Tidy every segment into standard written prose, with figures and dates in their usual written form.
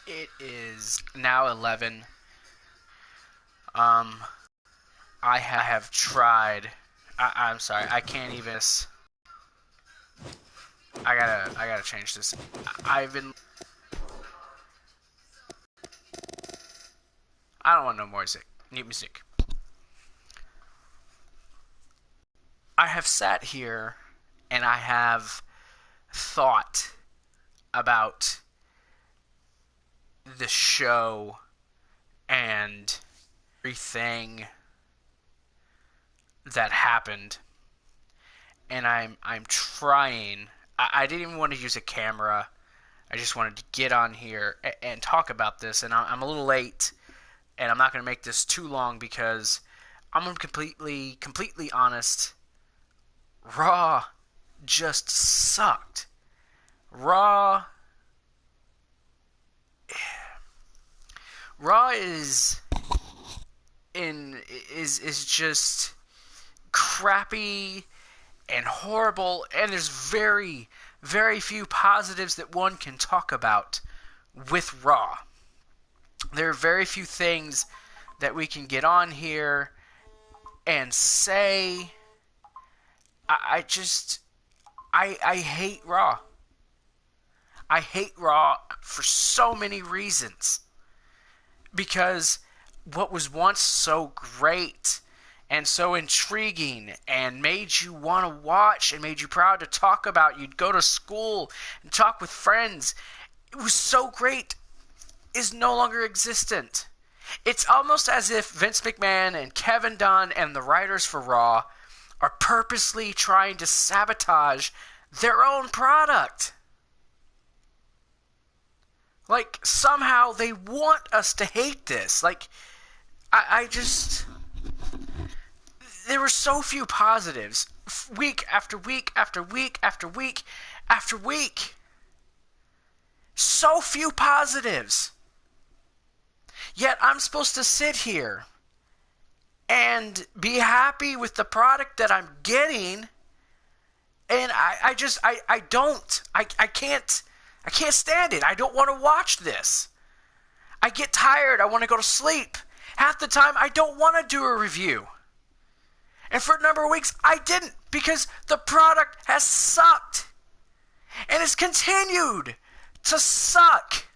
It is now 11. Um, I have tried. I'm sorry. I can't even. I gotta change this. I've been. I don't want no more music. New music. I have sat here and I have thought about the show and everything that happened, and I'm trying. I didn't even want to use a camera. I just wanted to get on here and talk about this, and I'm a little late, and I'm not going to make this too long because I'm gonna completely honest. Raw just sucked. Raw Raw is just crappy and horrible, and there's very few positives that one can talk about with Raw. There are very few things that we can get on here and say. I hate Raw. I hate Raw for so many reasons. Because what was once so great and so intriguing and made you want to watch and made you proud to talk about, you'd go to school and talk with friends, it was so great, is no longer existent. It's almost as if Vince McMahon and Kevin Dunn and the writers for Raw are purposely trying to sabotage their own product. Like, somehow they want us to hate this. Like, I just... There were so few positives. Week after week after week after week after week. So few positives. Yet I'm supposed to sit here and be happy with the product that I'm getting. And I can't stand it. I don't want to watch this. I get tired. I want to go to sleep. Half the time, I don't want to do a review. And for a number of weeks, I didn't because the product has sucked. And it's continued to suck.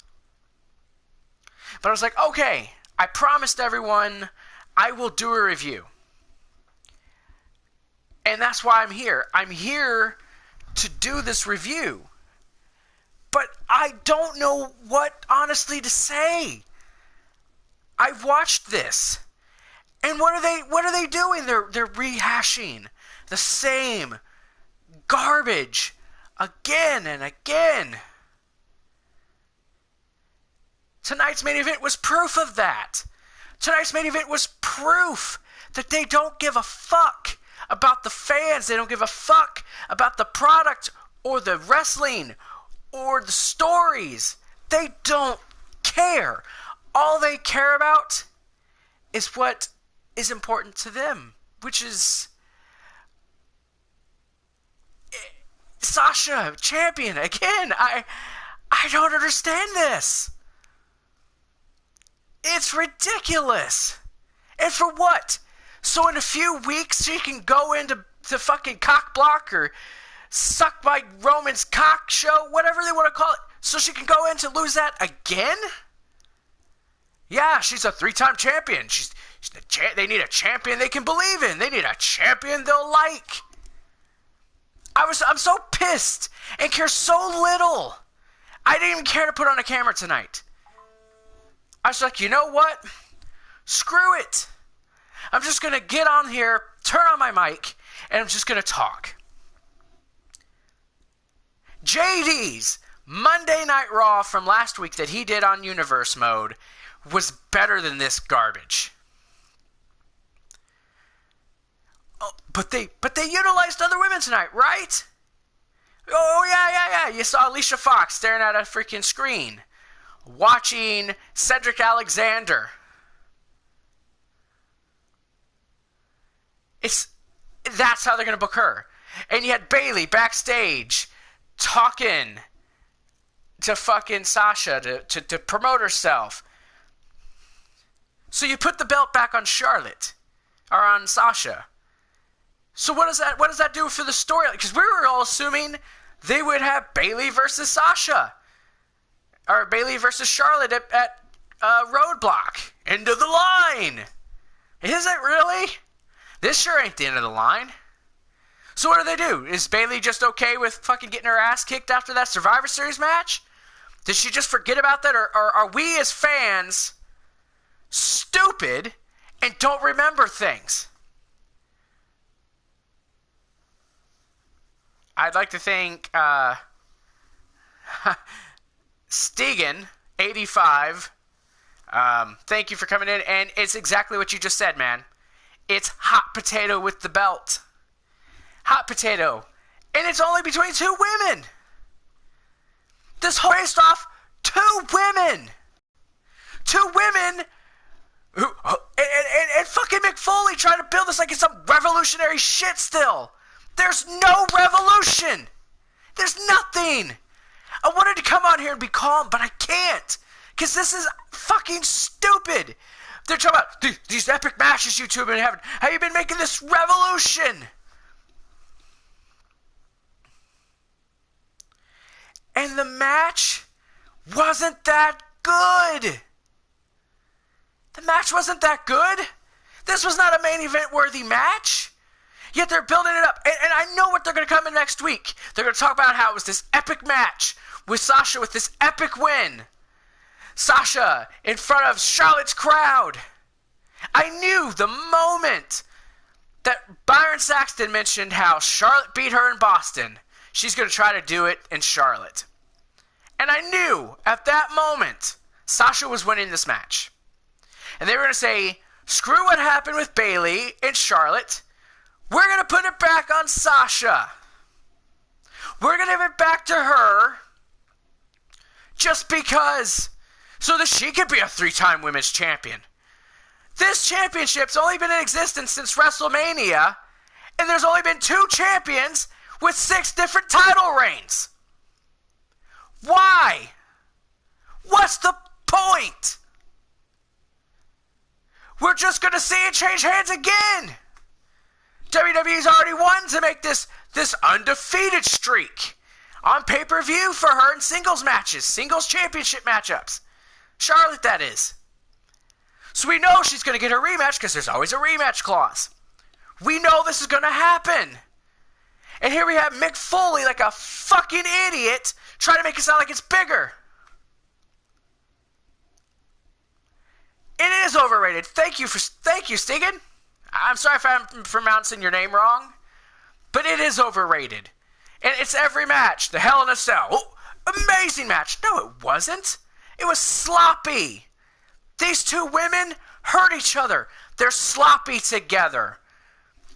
But I was like, okay, I promised everyone I will do a review. And that's why I'm here. I'm here to do this review. But I don't know what honestly to say. I've watched this. And what are they doing? They're rehashing the same garbage again and again. Tonight's main event was proof of that. Tonight's main event was proof that they don't give a fuck about the fans. They don't give a fuck about the product or the wrestling or the stories. They don't care. All they care about is what is important to them, which is Sasha, champion, again. I don't understand this. It's ridiculous. And for what? So in a few weeks she can go into the fucking cock block or suck by Roman's cock show, whatever they want to call it, so she can go in to lose that again? Yeah, she's a 3-time champion. They need a champion they can believe in. They need a champion they'll like. I'm so pissed and care so little. I didn't even care to put on a camera tonight. I was like, you know what? Screw it. I'm just going to get on here, turn on my mic, and I'm just going to talk. JD's Monday Night Raw from last week that he did on Universe Mode was better than this garbage. Oh, but they utilized other women tonight, right? Oh, yeah. You saw Alicia Fox staring at a freaking screen, watching Cedric Alexander. That's how they're going to book her. And you had Bayley backstage talking to fucking Sasha to promote herself. So you put the belt back on Charlotte or on Sasha. So what does that do for the story? Because we were all assuming they would have Bayley versus Sasha or Bayley versus Charlotte at Roadblock. End of the line. Is it really? This sure ain't the end of the line. So what do? Is Bayley just okay with fucking getting her ass kicked after that Survivor Series match? Did she just forget about that? Or are we as fans stupid and don't remember things? I'd like to thank Stegan, 85. Thank you for coming in. And it's exactly what you just said, man. It's hot potato with the belt. Hot potato. And it's only between two women. This whole based off two women. Two women who and fucking Mick Foley trying to build this like it's some revolutionary shit still. There's no revolution. There's nothing. I wanted to come on here and be calm, but I can't. Because this is fucking stupid. They're talking about these epic matches you two have been having. How you been making this revolution? And the match wasn't that good. The match wasn't that good. This was not a main event worthy match. Yet they're building it up. And I know what they're going to come in next week. They're going to talk about how it was this epic match with Sasha with this epic win. Sasha in front of Charlotte's crowd. I knew the moment that Byron Saxton mentioned how Charlotte beat her in Boston, she's going to try to do it in Charlotte. And I knew at that moment Sasha was winning this match. And they were going to say, screw what happened with Bayley and Charlotte. We're going to put it back on Sasha. We're going to give it back to her just because, so that she could be a 3-time women's champion. This championship's only been in existence since WrestleMania, and there's only been 2 champions with 6 different title reigns. Why? What's the point? We're just going to see it change hands again. WWE's already won to make this undefeated streak on pay-per-view for her in singles matches, singles championship matchups. Charlotte, that is. So we know she's going to get her rematch because there's always a rematch clause. We know this is going to happen. And here we have Mick Foley like a fucking idiot trying to make it sound like it's bigger. It is overrated. Thank you, Stegan. I'm sorry if I'm pronouncing your name wrong, but it is overrated. And it's every match. The Hell in a Cell. Oh, amazing match. No, it wasn't. It was sloppy. These two women hurt each other. They're sloppy together.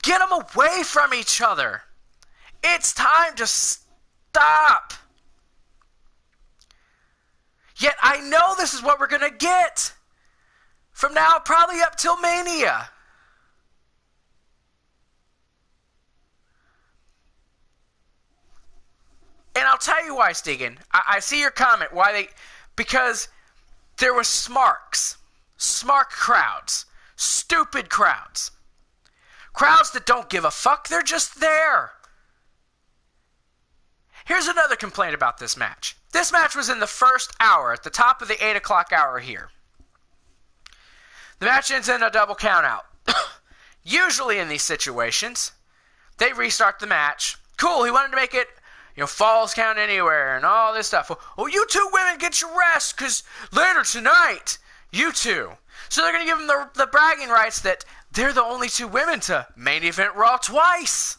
Get them away from each other. It's time to stop. Yet I know this is what we're going to get. From now probably up till Mania. And I'll tell you why, Stegan. I see your comment. Because there was smarks. Smart crowds. Stupid crowds. Crowds that don't give a fuck. They're just there. Here's another complaint about this match. This match was in the first hour, at the top of the 8 o'clock hour here. The match ends in a double count out. Usually in these situations, they restart the match. Cool, he wanted to make it, falls count anywhere and all this stuff. Well, you two women get your rest, because later tonight, you two. So they're going to give them the bragging rights that they're the only 2 women to main event Raw twice.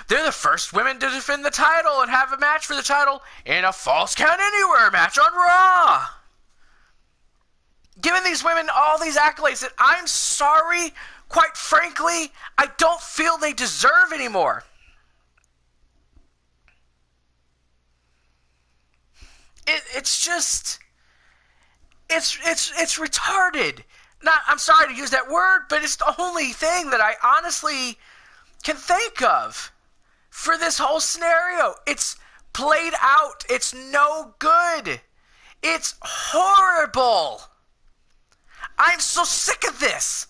They're the first women to defend the title and have a match for the title in a Falls Count Anywhere match on Raw. Giving these women all these accolades that I'm sorry, quite frankly, I don't feel they deserve anymore. It's just, it's retarded. I'm sorry to use that word, but it's the only thing that I honestly can think of for this whole scenario. It's played out. It's no good. It's horrible. I'm so sick of this.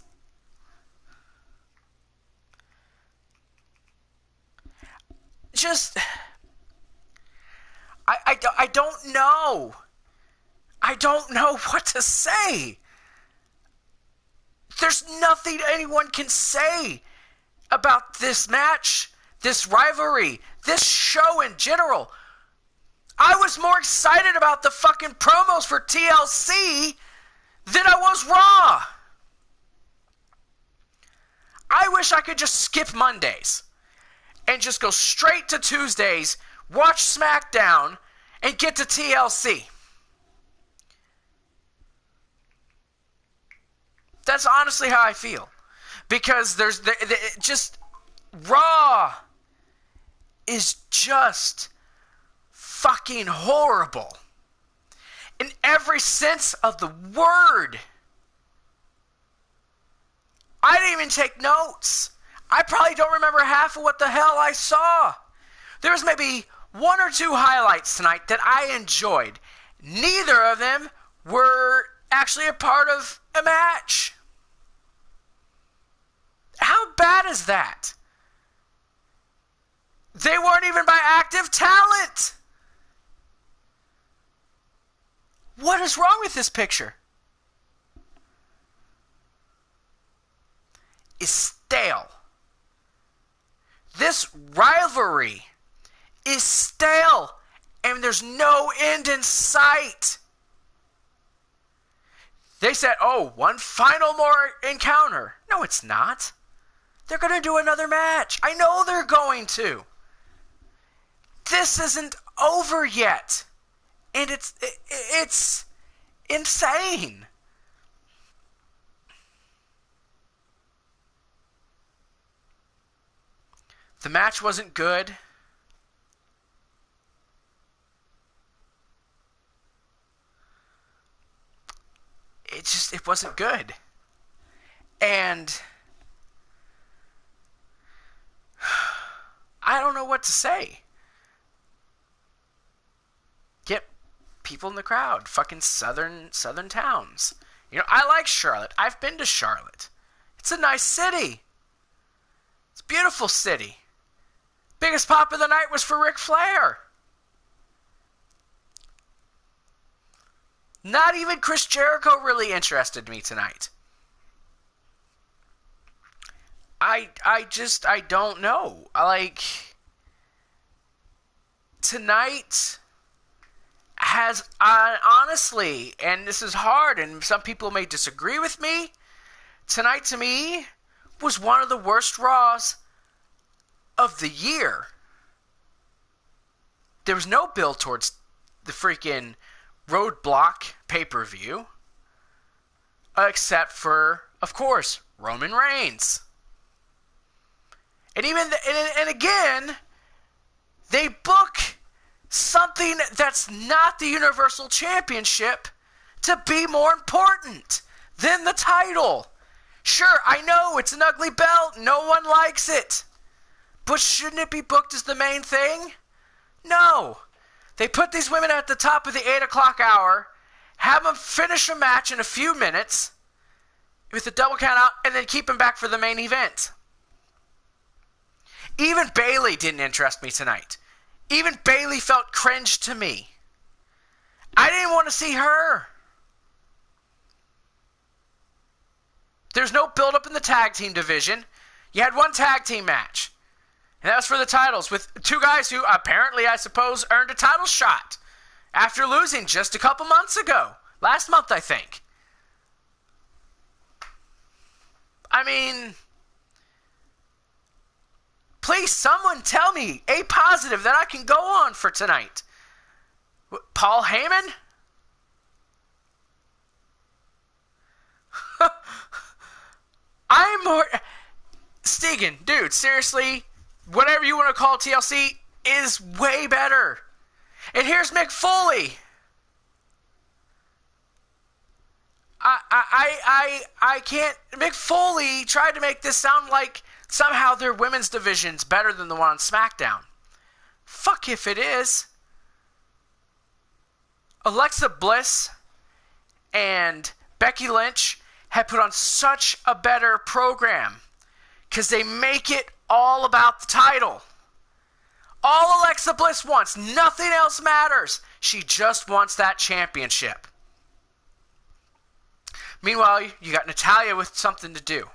Just, I don't know. I don't know what to say. There's nothing anyone can say about this match, this rivalry, this show in general. I was more excited about the fucking promos for TLC than I was Raw. I wish I could just skip Mondays and just go straight to Tuesdays, watch SmackDown, and get to TLC. That's honestly how I feel. Because there's just Raw is just fucking horrible. In every sense of the word. I didn't even take notes. I probably don't remember half of what the hell I saw. There was maybe one or two highlights tonight that I enjoyed. Neither of them were actually a part of a match. How bad is that? They weren't even by active talent. What is wrong with this picture? It's stale. This rivalry is stale, and there's no end in sight. They said, oh, one final more encounter. No, it's not. They're going to do another match. I know they're going to. This isn't over yet. And it's insane. The match wasn't good. It wasn't good. And I don't know what to say. Get people in the crowd. Fucking southern towns. You know, I like Charlotte. I've been to Charlotte. It's a nice city. It's a beautiful city. Biggest pop of the night was for Ric Flair. Not even Chris Jericho really interested me tonight. I don't know. Tonight has, honestly, and this is hard, and some people may disagree with me, tonight to me was one of the worst Raws of the year. There was no build towards the freaking Roadblock pay-per-view, except for, of course, Roman Reigns. And and again, they book something that's not the Universal Championship to be more important than the title. Sure, I know it's an ugly belt. No one likes it. But shouldn't it be booked as the main thing? No. They put these women at the top of the 8 o'clock hour, have them finish a match in a few minutes with a double count out, and then keep them back for the main event. Even Bayley didn't interest me tonight. Even Bayley felt cringe to me. I didn't want to see her. There's no build-up in the tag team division. You had one tag team match. And that was for the titles with two guys who apparently, I suppose, earned a title shot after losing just a couple months ago. Last month, I think. I mean, please, someone tell me a positive that I can go on for tonight. Paul Heyman? I'm more... Stegan, dude, seriously, whatever you want to call TLC is way better. And here's Mick Foley. I can't... Mick Foley tried to make this sound like somehow their women's division's better than the one on SmackDown. Fuck if it is. Alexa Bliss and Becky Lynch had put on such a better program because they make it all about the title. All Alexa Bliss wants, nothing else matters. She just wants that championship. Meanwhile, you got Natalya with something to do.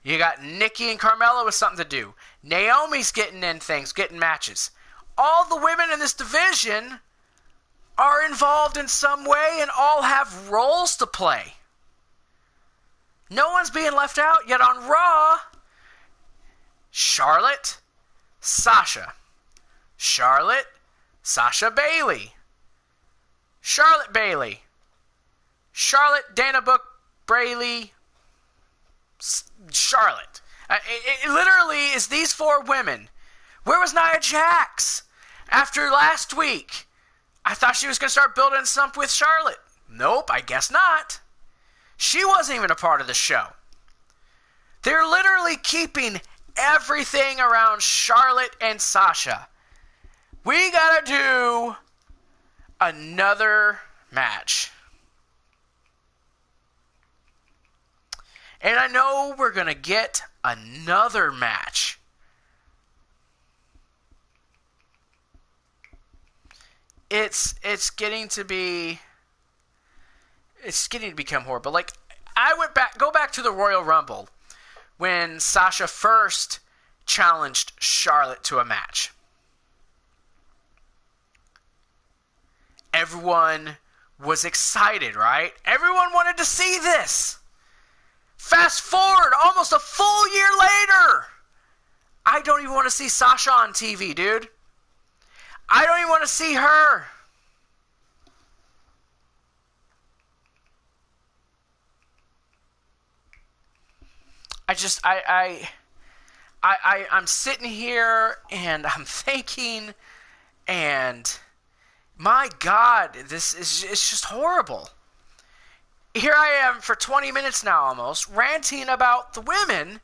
You got Nikki and Carmella with something to do. Naomi's getting in things, getting matches. All the women in this division are involved in some way and all have roles to play. No one's being left out, yet on Raw, Charlotte, Sasha. Charlotte, Sasha Bailey. Charlotte Bailey. Charlotte, Dana Brooke, Bailey, Charlotte. It literally is these four women. Where was Nia Jax? After last week, I thought she was going to start building something with Charlotte. Nope, I guess not. She wasn't even a part of the show. They're literally keeping everything around Charlotte and Sasha. We got to do another match. And I know we're going to get another match. It's getting to become horrible. Like, go back to the Royal Rumble when Sasha first challenged Charlotte to a match. Everyone was excited, right? Everyone wanted to see this. Fast forward almost a full year later. I don't even want to see Sasha on TV, dude. I don't even want to see her. I'm sitting here and I'm thinking, and my God, it's just horrible. Here I am for 20 minutes now almost, ranting about the women,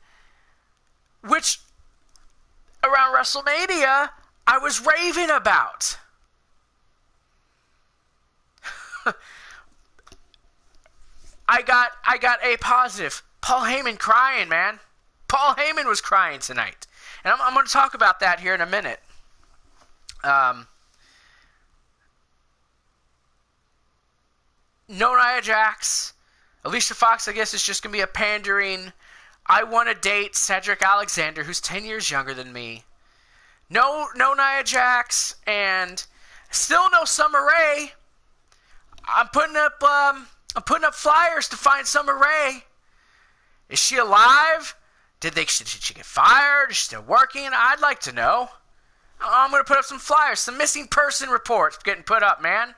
which around WrestleMania I was raving about. I got a positive. Paul Heyman crying, man. Paul Heyman was crying tonight. And I'm going to talk about that here in a minute. No Nia Jax. Alicia Fox, I guess, is just going to be a pandering. I want to date Cedric Alexander, who's 10 years younger than me. No Nia Jax, and still no Summer Rae. I'm putting up flyers to find Summer Rae. Is she alive? Did she get fired? Is she still working? I'd like to know. I'm going to put up some flyers, some missing person reports getting put up, man.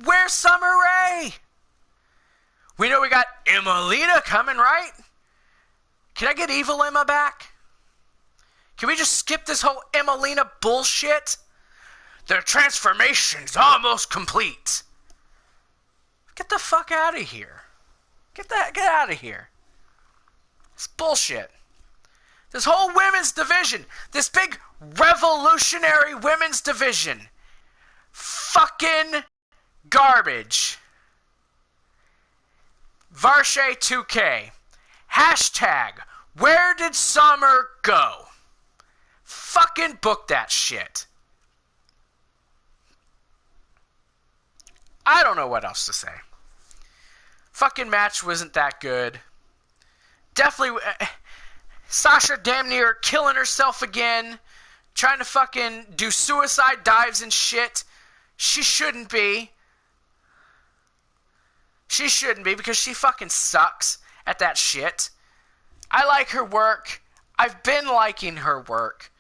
Where's Summer Rae? We know we got Emmalina coming, right? Can I get Evil Emma back? Can we just skip this whole Emmalina bullshit? Their transformation's almost complete. Get the fuck out of here. Get out of here. It's bullshit. This whole women's division, this big revolutionary women's division, fucking garbage. Varshay 2K. Hashtag, where did Summer go? Fucking book that shit. I don't know what else to say. Fucking match wasn't that good. Definitely, Sasha damn near killing herself again. Trying to fucking do suicide dives and shit. She shouldn't be. She shouldn't be because she fucking sucks at that shit. I like her work. I've been liking her work.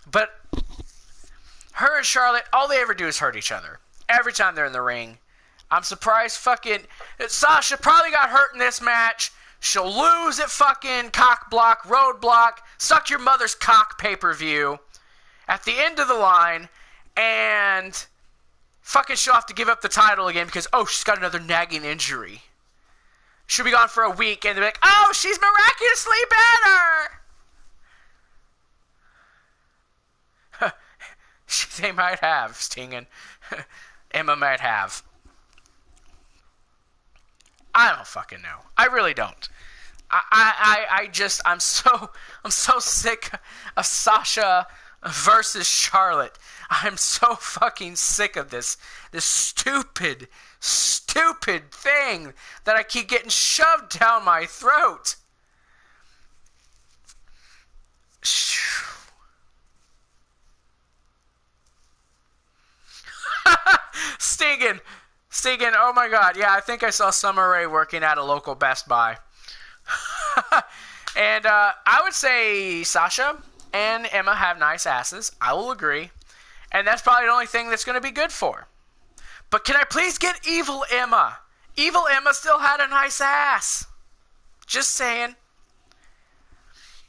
But her and Charlotte, all they ever do is hurt each other. Every time they're in the ring. I'm surprised fucking Sasha probably got hurt in this match. She'll lose at fucking cock block, roadblock, suck your mother's cock pay-per-view at the end of the line, and fucking she'll have to give up the title again because, oh, she's got another nagging injury. She'll be gone for a week, and they'll be like, oh, she's miraculously better! They might have, Sting and Emma might have. I don't fucking know. I really don't. I'm so sick of Sasha versus Charlotte. I'm so fucking sick of this stupid thing that I keep getting shoved down my throat. Stegan, oh my god, yeah, I think I saw Summer Rae working at a local Best Buy. And I would say Sasha and Emma have nice asses. I will agree. And that's probably the only thing that's going to be good for her. But can I please get Evil Emma? Evil Emma still had a nice ass. Just saying.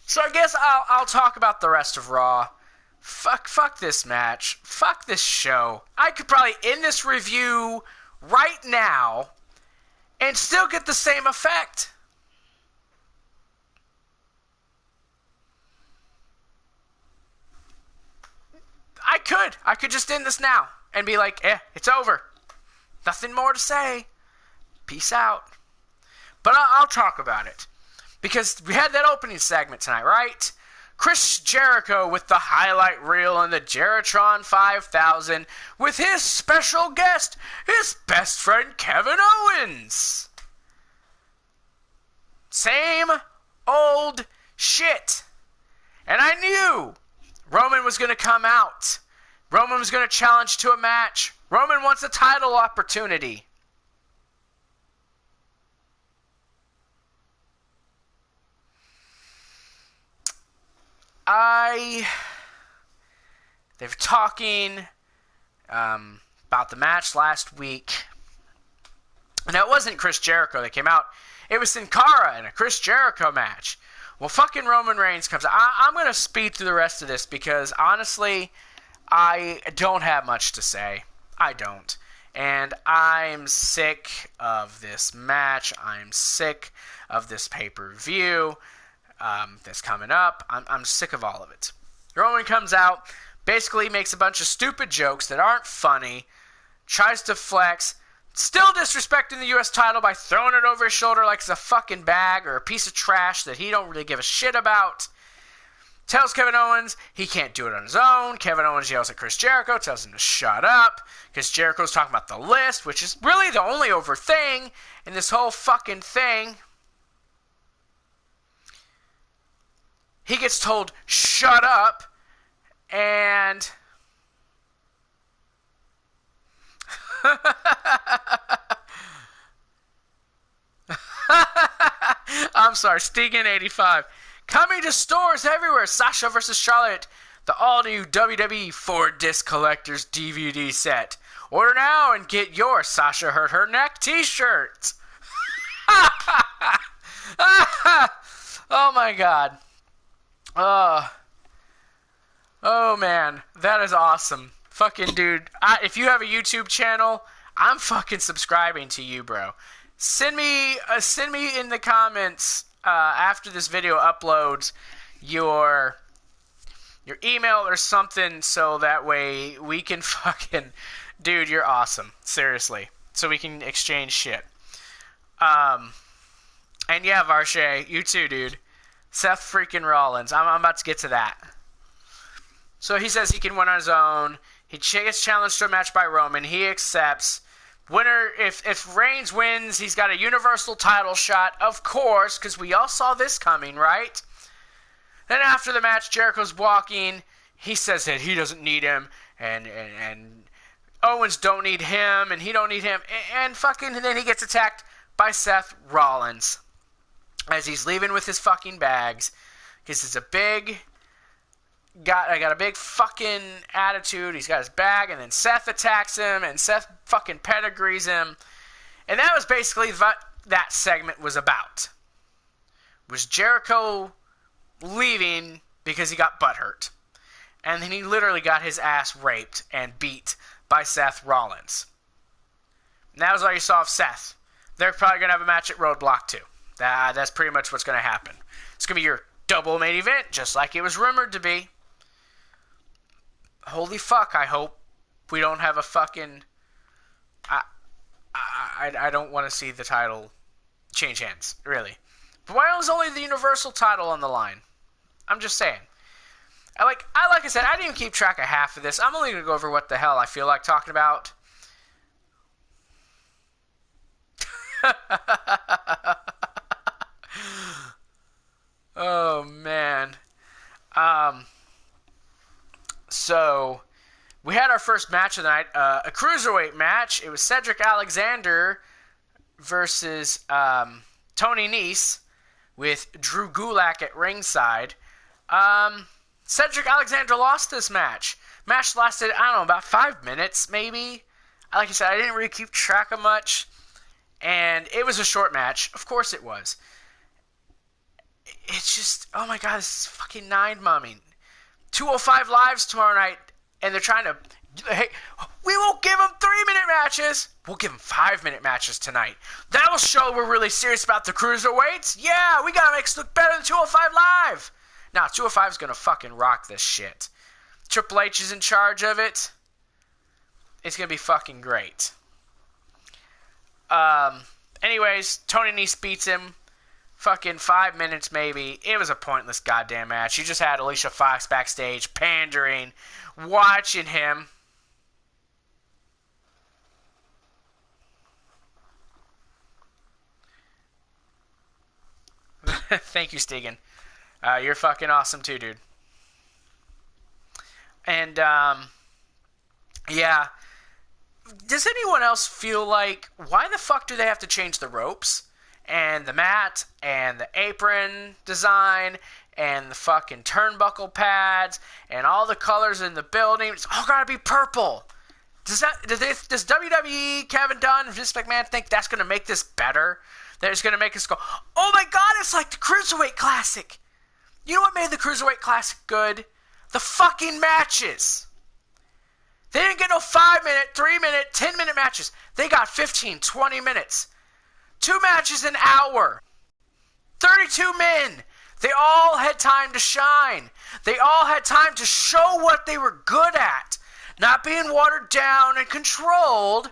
So I guess I'll talk about the rest of Raw. Fuck this match. Fuck this show. I could probably end this review right now and still get the same effect. I could just end this now and be like, it's over. Nothing more to say. Peace out. But I'll talk about it. Because we had that opening segment tonight, right? Chris Jericho with the highlight reel on the Jeritron 5000 with his special guest, his best friend Kevin Owens. Same old shit. And I knew Roman was going to come out. Roman was going to challenge to a match. Roman wants a title opportunity. They were talking about the match last week. And it wasn't Chris Jericho that came out. It was Sin Cara in a Chris Jericho match. Well, fucking Roman Reigns comes out. I'm going to speed through the rest of this because, honestly, I don't have much to say. I don't. And I'm sick of this match. I'm sick of this pay-per-view that's coming up. I'm sick of all of it. Roman comes out, basically makes a bunch of stupid jokes that aren't funny, tries to flex, still disrespecting the U.S. title by throwing it over his shoulder like it's a fucking bag or a piece of trash that he don't really give a shit about. Tells Kevin Owens he can't do it on his own. Kevin Owens yells at Chris Jericho, tells him to shut up, because Jericho's talking about the list, which is really the only over thing in this whole fucking thing. He gets told, shut up, and I'm sorry, Stegan85. Coming to stores everywhere, Sasha vs. Charlotte, the all-new WWE 4-disc collector's DVD set. Order now and get your Sasha Hurt Her Neck t-shirt. Oh my god. Oh man, that is awesome. Fucking dude, if you have a YouTube channel, I'm fucking subscribing to you, bro. Send me in the comments after this video uploads your email or something, so that way we can fucking, dude, you're awesome, seriously. So we can exchange shit. And yeah, Varshay, you too, dude. Seth freaking Rollins. I'm about to get to that. So he says he can win on his own. He gets challenged to a match by Roman. He accepts. Winner, if Reigns wins, he's got a Universal title shot, of course, because we all saw this coming, right? Then after the match, Jericho's walking. He says that he doesn't need him, and Owens don't need him, and he don't need him, and then he gets attacked by Seth Rollins as he's leaving with his fucking bags, because it's a big... I got a big fucking attitude. He's got his bag, and then Seth attacks him, and Seth fucking pedigrees him. And that was basically what that segment was about. Was Jericho leaving because he got butthurt. And then he literally got his ass raped and beat by Seth Rollins. And that was all you saw of Seth. They're probably going to have a match at Roadblock 2. That's pretty much what's going to happen. It's going to be your double main event, just like it was rumored to be. Holy fuck, I hope we don't have a fucking... I don't want to see the title change hands, really. But why was only the Universal title on the line? I'm just saying. Like I said, I didn't even keep track of half of this. I'm only going to go over what the hell I feel like talking about. Oh, man. So, we had our first match of the night. A cruiserweight match. It was Cedric Alexander versus Tony Nese with Drew Gulak at ringside. Cedric Alexander lost this match. Match lasted, I don't know, about 5 minutes, maybe. Like I said, I didn't really keep track of much. And it was a short match. Of course it was. It's just, oh my god, this is fucking mind-mumbing. 205 Lives tomorrow night, and they're trying to, hey, we won't give them 3-minute matches. We'll give them 5-minute matches tonight. That'll show we're really serious about the cruiserweights. Yeah, we gotta make us look better than 205 Live. Now, 205 is gonna fucking rock this shit. Triple H is in charge of it. It's gonna be fucking great. Anyways, Tony Nese beats him. Fucking 5 minutes, maybe. It was a pointless goddamn match. You just had Alicia Fox backstage pandering, watching him. Thank you, Stegan. You're fucking awesome too, dude. And, yeah. Does anyone else feel like, why the fuck do they have to change the ropes? And the mat, and the apron design, and the fucking turnbuckle pads, and all the colors in the building. It's all gotta be purple. Does WWE, Kevin Dunn, Vince McMahon think that's gonna make this better? That it's gonna make us go, oh my god, it's like the Cruiserweight Classic. You know what made the Cruiserweight Classic good? The fucking matches. They didn't get no 5-minute, 3-minute, 10-minute matches. They got 15, 20 minutes. 2 matches an hour. 32 men. They all had time to shine. They all had time to show what they were good at. Not being watered down and controlled.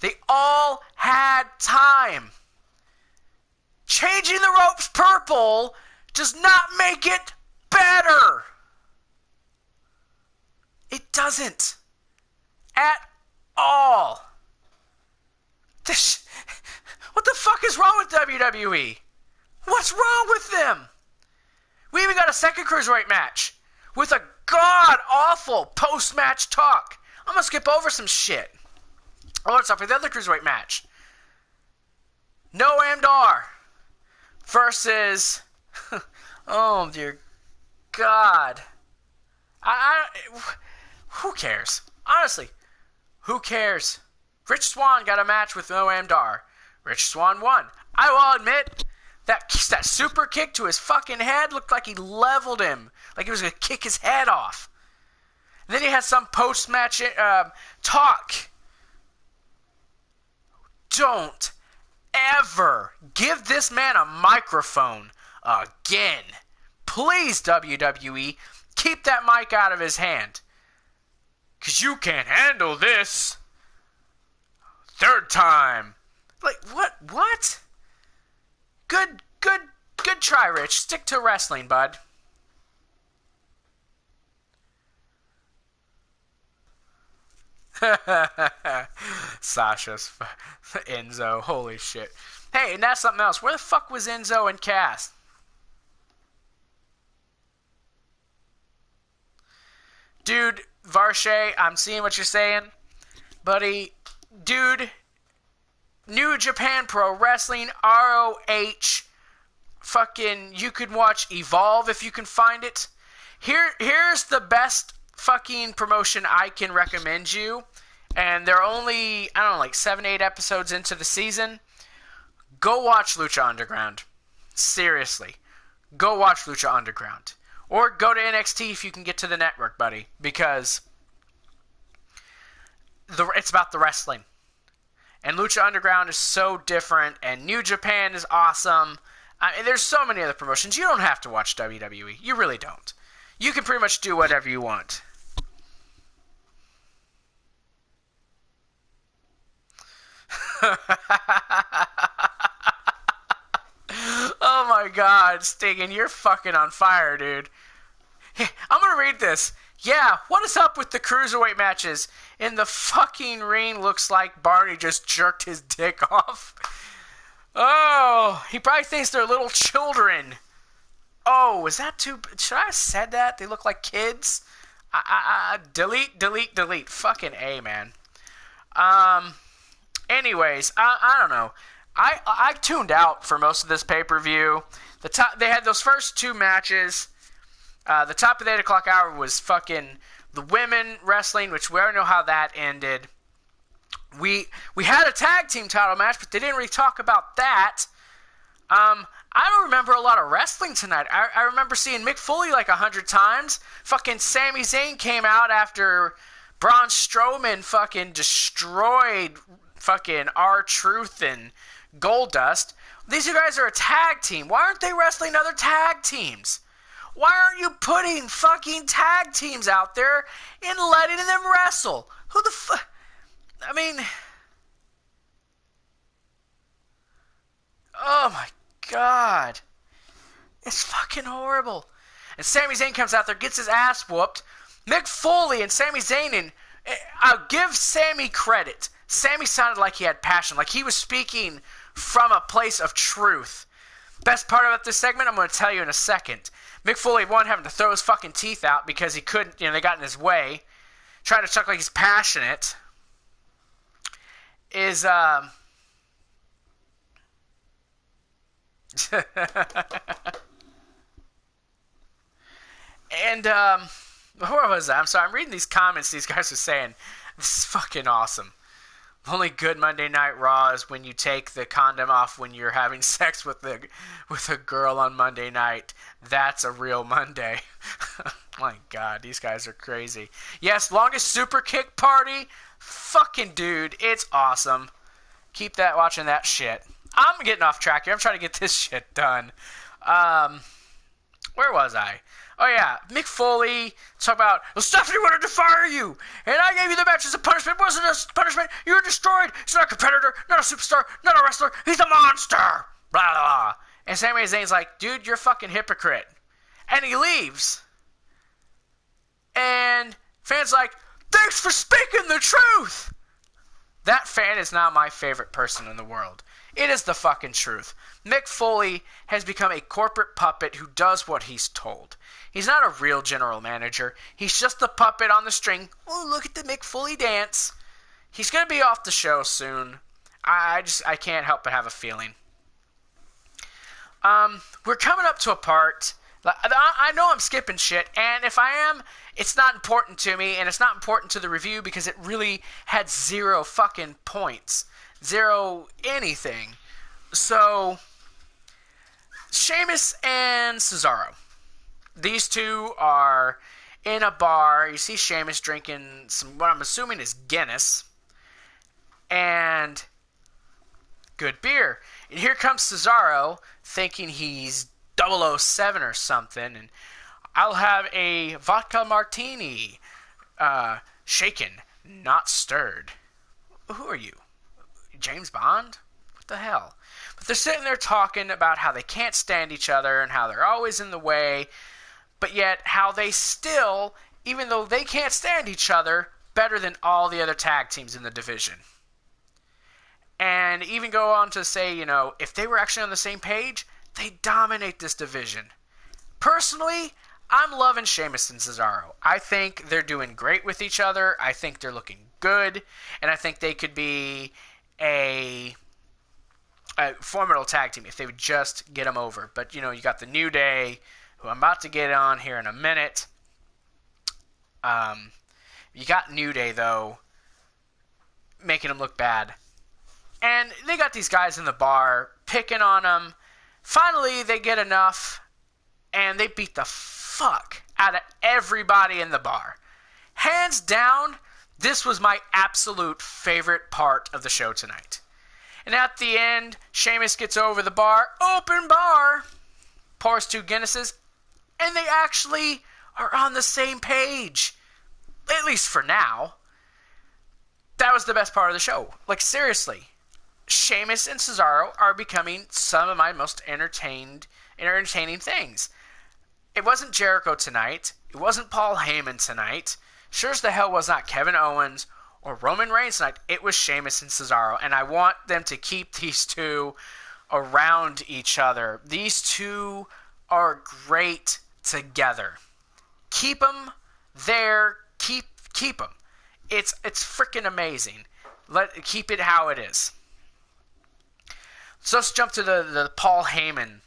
They all had time. Changing the ropes purple does not make it better. It doesn't. At all. What the fuck is wrong with WWE? What's wrong with them? We even got a second cruiserweight match with a god-awful post-match talk. I'm going to skip over some shit. Oh, let's start with the other cruiserweight match. Noam Dar versus... oh, dear God. Who cares? Honestly, who cares? Rich Swann got a match with Noam Dar. Rich Swann won. I will admit, that super kick to his fucking head looked like he leveled him. Like he was going to kick his head off. And then he had some post-match talk. Don't ever give this man a microphone again. Please, WWE, keep that mic out of his hand. Because you can't handle this. Third time. Like, what? Good try, Rich. Stick to wrestling, bud. Sasha's Enzo. Holy shit. Hey, and that's something else. Where the fuck was Enzo and Cass? Dude, Varshay, I'm seeing what you're saying. Buddy, dude, New Japan Pro Wrestling, ROH, fucking, you can watch Evolve if you can find it. Here's the best fucking promotion I can recommend you. And they're only, I don't know, like 7-8 episodes into the season. Go watch Lucha Underground. Seriously. Go watch Lucha Underground. Or go to NXT if you can get to the network, buddy. Because it's about the wrestling. And Lucha Underground is so different. And New Japan is awesome. There's so many other promotions. You don't have to watch WWE. You really don't. You can pretty much do whatever you want. God, Stingin', you're fucking on fire, dude. Hey, I'm gonna read this. Yeah, what is up with the cruiserweight matches? In the fucking ring, looks like Barney just jerked his dick off. Oh, he probably thinks they're little children. Oh, is that too... Should I have said that? They look like kids? Delete. Fucking A, man. Anyways, I don't know. I tuned out for most of this pay-per-view. They had those first two matches. The top of the 8 o'clock hour was fucking the women wrestling, which we already know how that ended. We had a tag team title match, but they didn't really talk about that. I don't remember a lot of wrestling tonight. I remember seeing Mick Foley like 100 times. Fucking Sami Zayn came out after Braun Strowman fucking destroyed fucking R-Truth and Goldust. These guys are a tag team. Why aren't they wrestling other tag teams? Why aren't you putting fucking tag teams out there and letting them wrestle? Who the fuck? I mean... Oh my God. It's fucking horrible. And Sami Zayn comes out there, gets his ass whooped. Mick Foley and Sami Zayn, and I'll give Sami credit. Sami sounded like he had passion, like he was speaking from a place of truth. Best part about this segment, I'm going to tell you in a second. Mick Foley, one, having to throw his fucking teeth out because he couldn't, they got in his way. Trying to talk like he's passionate. Is, and, where was I? I'm sorry, I'm reading these comments these guys are saying. This is fucking awesome. The only good Monday Night Raw is when you take the condom off when you're having sex with a girl on Monday night. That's a real Monday. My God, these guys are crazy. Yes, longest super kick party. Fucking dude, it's awesome. Keep watching that shit. I'm getting off track here. I'm trying to get this shit done. Where was I? Oh yeah, Mick Foley talk about, well, Stephanie wanted to fire you, and I gave you the match as a punishment. It wasn't a punishment. You were destroyed. He's not a competitor, not a superstar, not a wrestler. He's a monster. Blah, blah, blah. And Sami Zayn's like, dude, you're a fucking hypocrite. And he leaves. And fans like, thanks for speaking the truth. That fan is now my favorite person in the world. It is the fucking truth. Mick Foley has become a corporate puppet who does what he's told. He's not a real general manager. He's just the puppet on the string. Oh, look at the Mick Foley dance. He's going to be off the show soon. I can't help but have a feeling. We're coming up to a part. I know I'm skipping shit, and if I am, it's not important to me, and it's not important to the review because it really had 0 fucking points. 0 anything. So, Sheamus and Cesaro. These two are in a bar. You see Sheamus drinking some, what I'm assuming is Guinness. And good beer. And here comes Cesaro thinking he's 007 or something. And I'll have a vodka martini. Shaken, not stirred. Who are you? James Bond? What the hell? But they're sitting there talking about how they can't stand each other and how they're always in the way, but yet how they still, even though they can't stand each other, better than all the other tag teams in the division. And even go on to say, if they were actually on the same page, they dominate this division. Personally, I'm loving Sheamus and Cesaro. I think they're doing great with each other. I think they're looking good, and I think they could be a formidable tag team if they would just get them over. But, you got the New Day, who I'm about to get on here in a minute. You got New Day, though, making them look bad. And they got these guys in the bar picking on them. Finally, they get enough, and they beat the fuck out of everybody in the bar. Hands down, this was my absolute favorite part of the show tonight. And at the end, Sheamus gets over the bar, open bar, pours 2 Guinnesses, and they actually are on the same page. At least for now. That was the best part of the show. Like, seriously. Sheamus and Cesaro are becoming some of my most entertaining things. It wasn't Jericho tonight. It wasn't Paul Heyman tonight. Sure as the hell was not Kevin Owens or Roman Reigns tonight. It was Sheamus and Cesaro. And I want them to keep these two around each other. These two are great together. Keep them there. Keep them. It's freaking amazing. Keep it how it is. So let's jump to the Paul Heyman.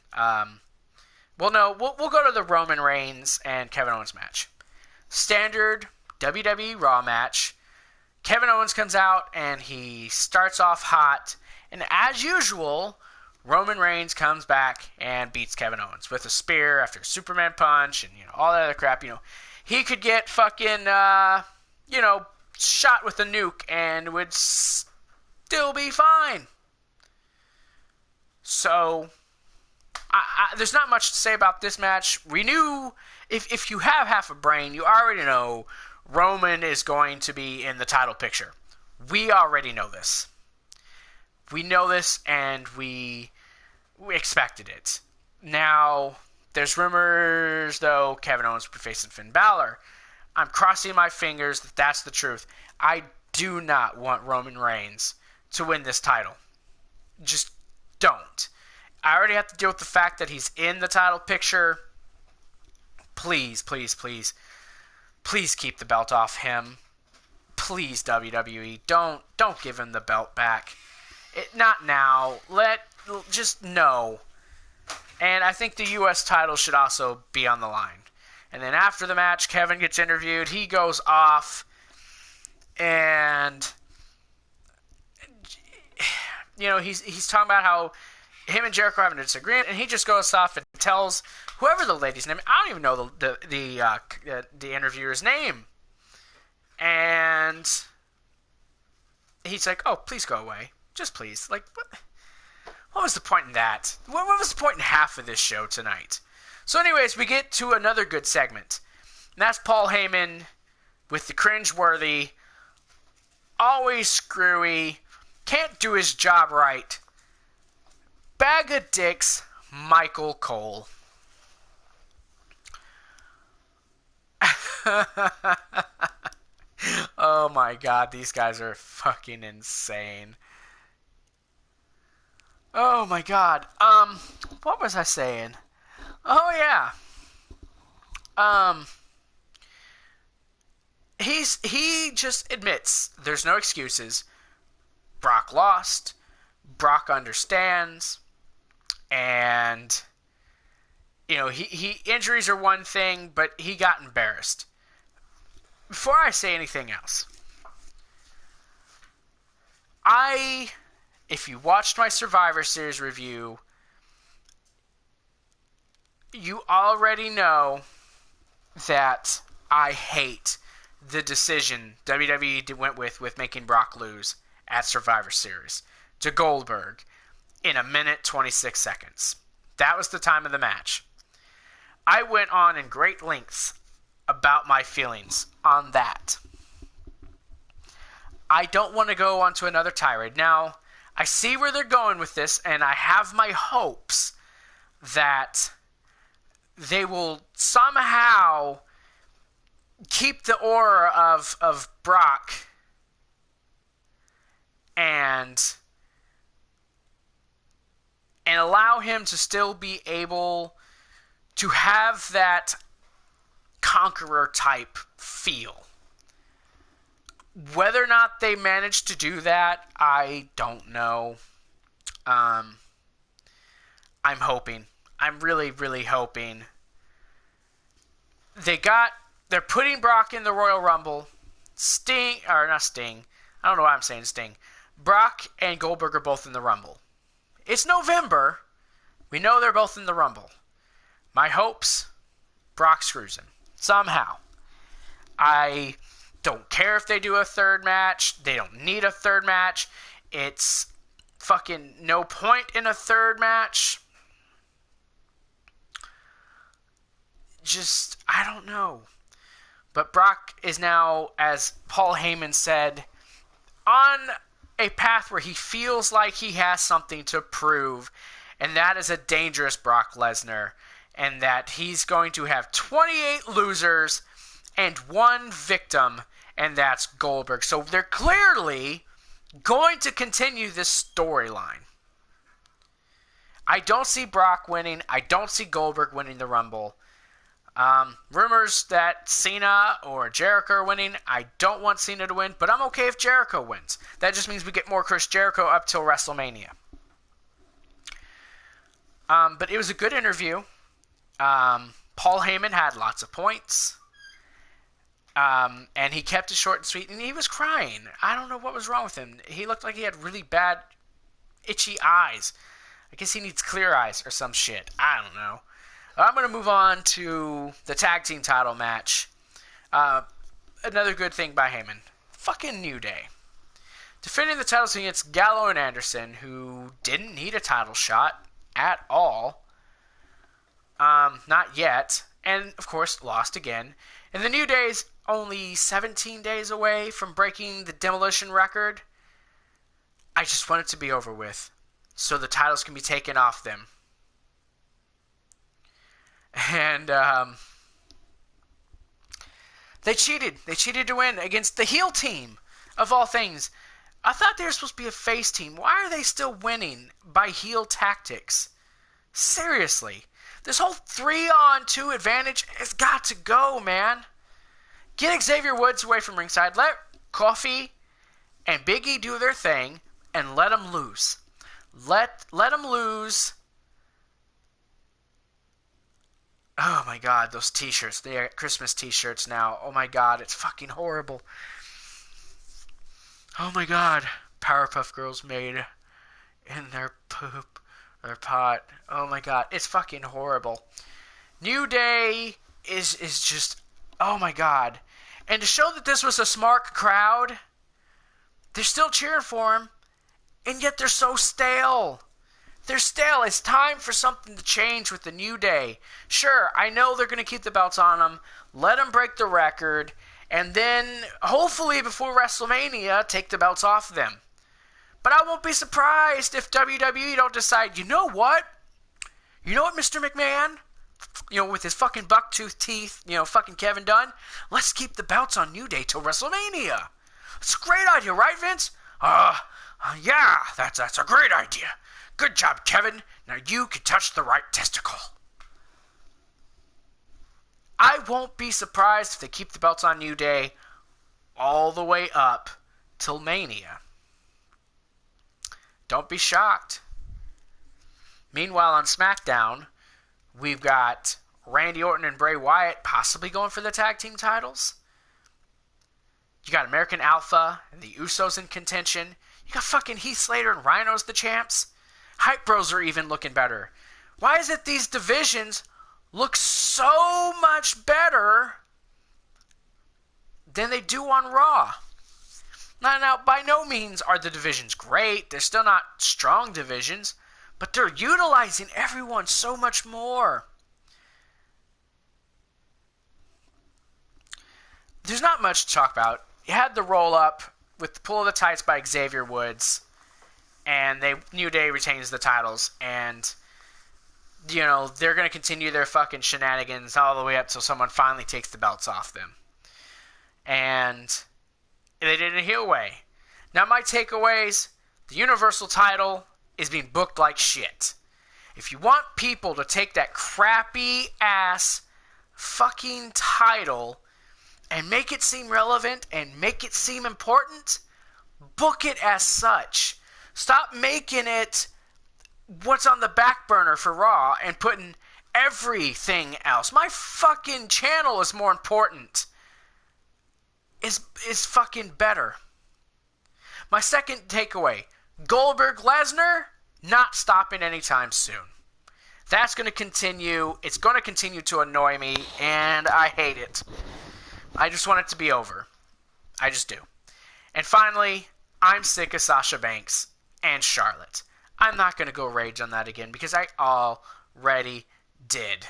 We'll go to the Roman Reigns and Kevin Owens match. Standard WWE RAW match. Kevin Owens comes out and he starts off hot. And as usual, Roman Reigns comes back and beats Kevin Owens with a spear after a Superman punch and all that other crap. He could get fucking shot with a nuke and would still be fine. So there's not much to say about this match. We knew, if you have half a brain, you already know Roman is going to be in the title picture. We already know this. We know this, and we expected it. Now, there's rumors, though, Kevin Owens will be facing Finn Balor. I'm crossing my fingers that that's the truth. I do not want Roman Reigns to win this title. Just don't. I already have to deal with the fact that he's in the title picture. Please, please, please. Please keep the belt off him. Please, WWE. Don't give him the belt back. Not now. Just no. And I think the U.S. title should also be on the line. And then after the match, Kevin gets interviewed. He goes off. And he's talking about how him and Jericho having a disagreement, and he just goes off and tells whoever the lady's name. I don't even know the interviewer's name. And he's like, "Oh, please go away, just please." Like, what was the point in that? What was the point in half of this show tonight? So, anyways, we get to another good segment, and that's Paul Heyman with the cringeworthy, always screwy, can't do his job right, bag of dicks, Michael Cole. Oh my god, these guys are fucking insane. Oh my god. What was I saying? Oh yeah. He just admits there's no excuses. Brock lost. Brock understands. And he injuries are one thing, but he got embarrassed. Before I say anything else, if you watched my Survivor Series review, you already know that I hate the decision WWE went with making Brock lose at Survivor Series to Goldberg in 1:26 seconds. That was the time of the match. I went on in great lengths about my feelings on that. I don't want to go on to another tirade. Now, I see where they're going with this, and I have my hopes that they will somehow keep the aura of Brock and allow him to still be able to have that conqueror type feel. Whether or not they manage to do that, I don't know. I'm hoping. I'm really, really hoping. They're putting Brock in the Royal Rumble. Not Sting. I don't know why I'm saying Sting. Brock and Goldberg are both in the Rumble. It's November. We know they're both in the Rumble. My hopes, Brock screws him. Somehow. I don't care if they do a third match. They don't need a third match. It's fucking no point in a third match. Just, I don't know. But Brock is now, as Paul Heyman said, on a path where he feels like he has something to prove, and that is a dangerous Brock Lesnar, and that he's going to have 28 losers and one victim, and that's Goldberg. So they're clearly going to continue this storyline. I don't see Brock winning. I don't see Goldberg winning the Rumble. Rumors that Cena or Jericho are winning. I don't want Cena to win, but I'm okay if Jericho wins. That just means we get more Chris Jericho up till WrestleMania. But it was a good interview. Paul Heyman had lots of points. And he kept it short and sweet, and he was crying. I don't know what was wrong with him. He looked like he had really bad, itchy eyes. I guess he needs clear eyes or some shit. I don't know. I'm going to move on to the tag team title match. Another good thing by Heyman. Fucking New Day. Defending the titles against Gallo and Anderson, who didn't need a title shot at all. Not yet. And, of course, lost again. And the New Day's only 17 days away from breaking the demolition record. I just want it to be over with, so the titles can be taken off them. And they cheated. They cheated to win against the heel team, of all things. I thought they were supposed to be a face team. Why are they still winning by heel tactics? Seriously. This whole 3-on-2 advantage has got to go, man. Get Xavier Woods away from ringside. Let Kofi and Big E do their thing, and let them lose. Let them lose. Oh my God, those t-shirts. They are Christmas t-shirts now. Oh my God, it's fucking horrible. Oh my God, Powerpuff Girls made in their poop, their pot. Oh my God, it's fucking horrible. New Day is just, oh my God. And to show that this was a smart crowd, they're still cheering for him, and yet they're so stale. They're stale. It's time for something to change with the New Day. Sure, I know they're going to keep the belts on them. Let them break the record. And then, hopefully, before WrestleMania, take the belts off them. But I won't be surprised if WWE don't decide, you know what? You know what, Mr. McMahon? You know, with his fucking bucktooth teeth, you know, fucking Kevin Dunn. Let's keep the belts on New Day till WrestleMania. It's a great idea, right, Vince? Yeah, that's a great idea. Good job, Kevin. Now you can touch the right testicle. I won't be surprised if they keep the belts on New Day all the way up till Mania. Don't be shocked. Meanwhile, on SmackDown, we've got Randy Orton and Bray Wyatt possibly going for the tag team titles. You got American Alpha and the Usos in contention. You got fucking Heath Slater and Rhino's the champs. Hype Bros are even looking better. Why is it these divisions look so much better than they do on Raw? Now, by no means are the divisions great. They're still not strong divisions. But they're utilizing everyone so much more. There's not much to talk about. You had the roll-up with the pull of the tights by Xavier Woods. And New Day retains the titles. And, you know, they're going to continue their fucking shenanigans all the way up till someone finally takes the belts off them. And they did it a heel way. Now, my takeaways, the Universal title is being booked like shit. If you want people to take that crappy-ass fucking title and make it seem relevant and make it seem important, book it as such. Stop making it what's on the back burner for Raw and putting everything else. My fucking channel is more important. Is fucking better. My second takeaway, Goldberg Lesnar not stopping anytime soon. That's going to continue. It's going to continue to annoy me, and I hate it. I just want it to be over. I just do. And finally, I'm sick of Sasha Banks and Charlotte. I'm not going to go rage on that again because I already did.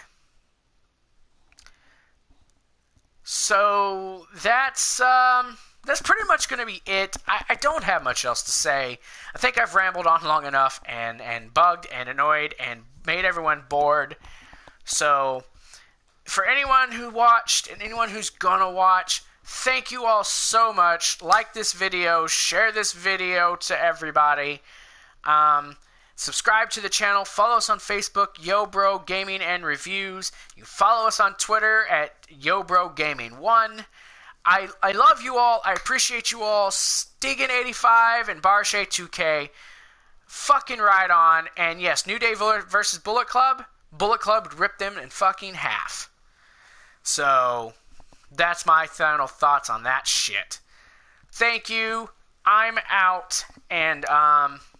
So that's that's pretty much going to be it. I don't have much else to say. I think I've rambled on long enough and bugged and annoyed and made everyone bored. So, for anyone who watched and anyone who's going to watch, thank you all so much. Like this video, share this video to everybody. Subscribe to the channel. Follow us on Facebook, YoBro Gaming and Reviews. You follow us on Twitter at YoBroGaming1. I love you all. I appreciate you all. Stiggin85 and Barshay2K. Fucking right on. And yes, New Day versus Bullet Club. Bullet Club would rip them in fucking half. So, that's my final thoughts on that shit. Thank you. I'm out. And,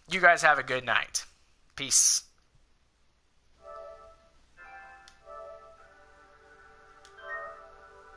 you guys have a good night. Peace.